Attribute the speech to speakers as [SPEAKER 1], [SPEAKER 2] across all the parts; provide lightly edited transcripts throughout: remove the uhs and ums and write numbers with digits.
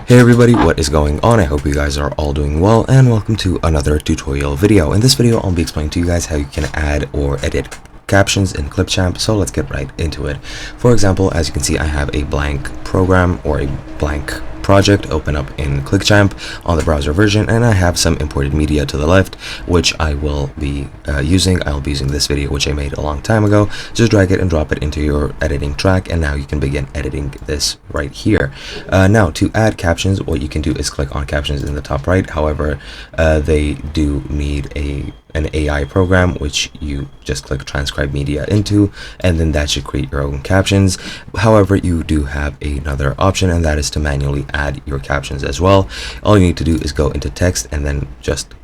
[SPEAKER 1] Hey everybody, what is going on? I hope you guys are all doing well, and welcome to another tutorial video. In this video, I'll be explaining to you guys how you can add or edit captions in Clipchamp, so let's get right into it. For example, as you can see, I have a blank program or a blank project open up in Clipchamp on the browser version, and I have some imported media to the left, which I will be using. I'll be using this video, which I made a long time ago. Just drag it and drop it into your editing track, and now you can begin editing this right here. Now, to add captions, what you can do is click on captions in the top right. However, they do need an AI program, which you just click transcribe media into, and then that should create your own captions. However, you do have another option, and that is to manually add your captions as well. All you need to do is go into text and then just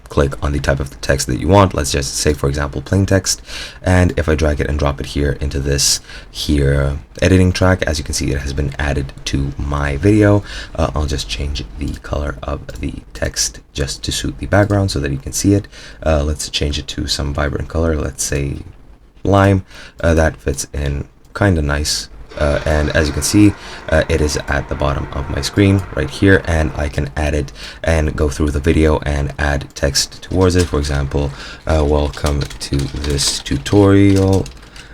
[SPEAKER 1] click on the type of text that you want. Let's just say, for example, plain text. And if I drag it and drop it here into this editing track, as you can see, it has been added to my video. I'll just change the color of the text just to suit the background so that you can see it. Let's change it to some vibrant color. Let's say lime. That fits in kind of nice. And as you can see, it is at the bottom of my screen right here, and I can add it and go through the video and add text towards it. For example, welcome to this tutorial,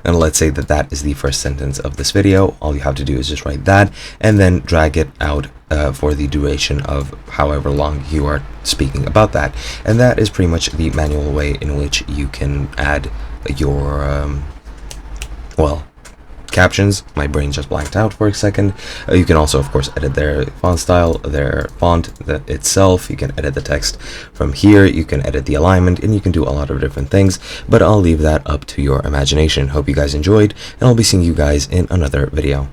[SPEAKER 1] and let's say that that is the first sentence of this video. All you have to do is just write that and then drag it out for the duration of however long you are speaking about that. And that is pretty much the manual way in which you can add your captions. My brain just blanked out for a second. You can also, of course, edit their font style, their font itself. You can edit the text from here. You can edit the alignment, and you can do a lot of different things, but I'll leave that up to your imagination. Hope you guys enjoyed, and I'll be seeing you guys in another video.